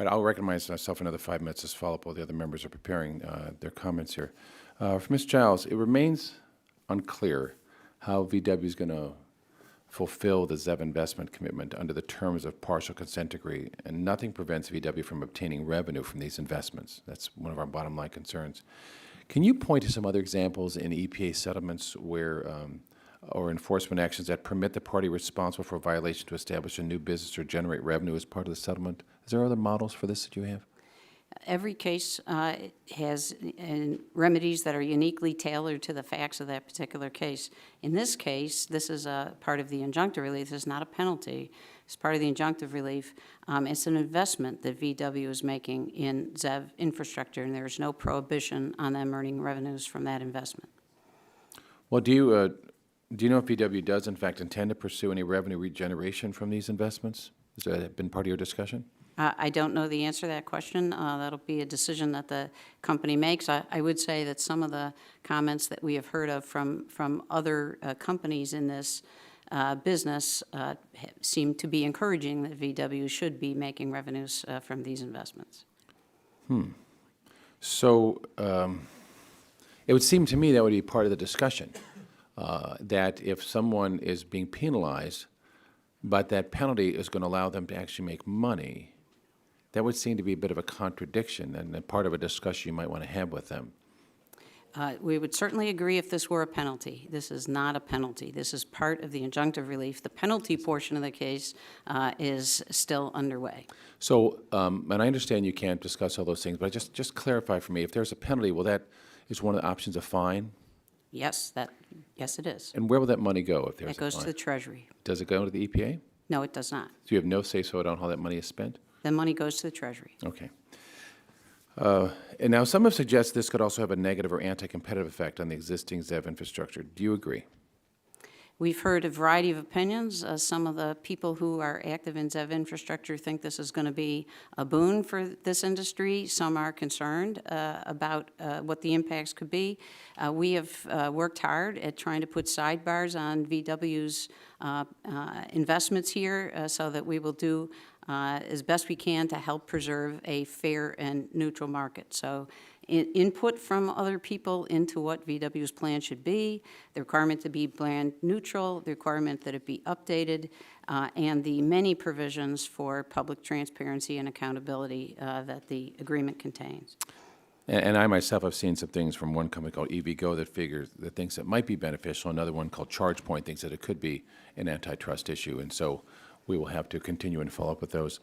All right, I'll recognize myself another 5 minutes as follow-up while the other members are preparing their comments here. For Ms. Giles, it remains unclear how VW is going to fulfill the ZEV investment commitment under the terms of partial consent decree, and nothing prevents VW from obtaining revenue from these investments. That's one of our bottom line concerns. Can you point to some other examples in EPA settlements where, or enforcement actions that permit the party responsible for a violation to establish a new business or generate revenue as part of the settlement? Is there other models for this that you have? Every case has remedies that are uniquely tailored to the facts of that particular case. In this case, this is a part of the injunctive relief. This is not a penalty. It's part of the injunctive relief. It's an investment that VW is making in ZEV infrastructure, and there is no prohibition on them earning revenues from that investment. Well, do you know if VW does, in fact, intend to pursue any revenue regeneration from these investments? Has that been part of your discussion? I don't know the answer to that question. That'll be a decision that the company makes. I would say that some of the comments that we have heard of from other companies in this business seem to be encouraging that VW should be making revenues from these investments. So it would seem to me that would be part of the discussion, that if someone is being penalized, but that penalty is going to allow them to actually make money, that would seem to be a bit of a contradiction and part of a discussion you might want to have with them. We would certainly agree if this were a penalty. This is not a penalty. This is part of the injunctive relief. The penalty portion of the case is still underway. So, and I understand you can't discuss all those things, but just clarify for me, if there's a penalty, is one of the options a fine? Yes, yes it is. And where will that money go if there's a fine? It goes to the Treasury. Does it go to the EPA? No, it does not. So you have no say-so on how that money is spent? The money goes to the Treasury. Okay. And now some have suggested this could also have a negative or anti-competitive effect on the existing ZEV infrastructure. Do you agree? We've heard a variety of opinions. Some of the people who are active in ZEV infrastructure think this is going to be a boon for this industry. Some are concerned about what the impacts could be. We have worked hard at trying to put sidebars on VW's investments here so that we will do as best we can to help preserve a fair and neutral market. So input from other people into what VW's plan should be, the requirement to be brand neutral, the requirement that it be updated, and the many provisions for public transparency and accountability that the agreement contains. And I myself have seen some things from one company called EVgo that thinks it might be beneficial. Another one called ChargePoint thinks that it could be an antitrust issue. And so we will have to continue and follow up with those.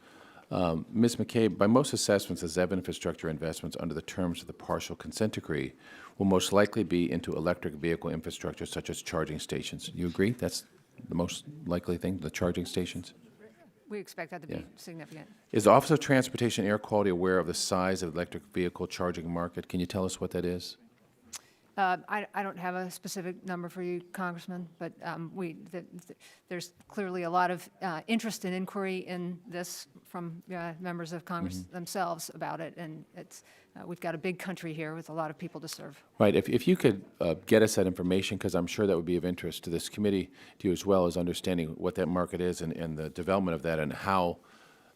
Ms. McCabe, by most assessments, the ZEV infrastructure investments under the terms of the partial consent decree will most likely be into electric vehicle infrastructure such as charging stations. You agree? That's the most likely thing, the charging stations? We expect that to be significant. Is the Office of Transportation and Air Quality aware of the size of the electric vehicle charging market? Can you tell us what that is? I don't have a specific number for you, Congressman, but there's clearly a lot of interest and inquiry in this from members of Congress themselves about it, and we've got a big country here with a lot of people to serve. Right. If you could get us that information, because I'm sure that would be of interest to this committee, to you as well, as understanding what that market is and the development of that and how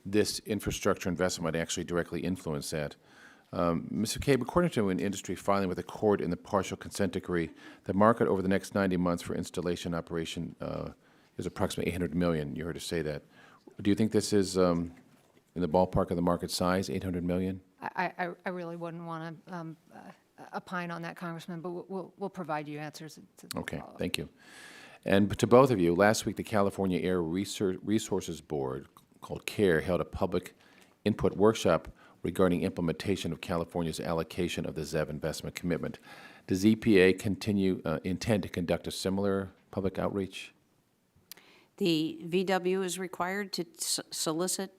this infrastructure investment might actually directly influence that. Mr. McCabe, according to an industry filing with the court in the partial consent decree, the market over the next 90 months for installation operation is approximately $800 million. You heard us say that. Do you think this is in the ballpark of the market size, $800 million? I really wouldn't want to opine on that, Congressman, but we'll provide you answers. Okay, thank you. And to both of you, last week the California Air Resources Board, called CARE, held a public input workshop regarding implementation of California's allocation of the ZEV investment commitment. Does EPA intend to conduct a similar public outreach? The VW is required to solicit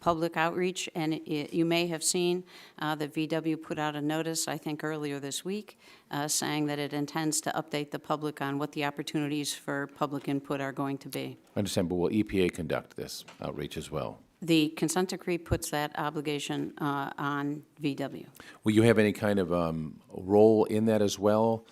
public outreach, and you may have seen that VW put out a notice, I think earlier this week, saying that it intends to update the public on what the opportunities for public input are going to be. I understand, but will EPA conduct this outreach as well? The consent decree puts that obligation on VW. Will you have any kind of role in that as well,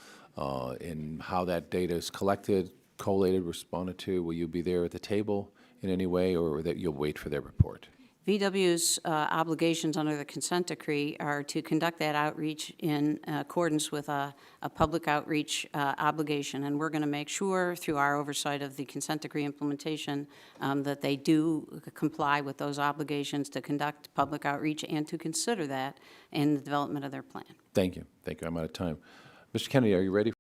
in how that data is collected, collated, responded to? Will you be there at the table in any way, or that you'll wait for their report? VW's obligations under the consent decree are to conduct that outreach in accordance with a public outreach obligation, and we're going to make sure, through our oversight of the consent decree implementation, that they do comply with those obligations to conduct public outreach and to consider that in the development of their plan. Thank you. Thank you. I'm out of time. Mr. Kennedy, are you ready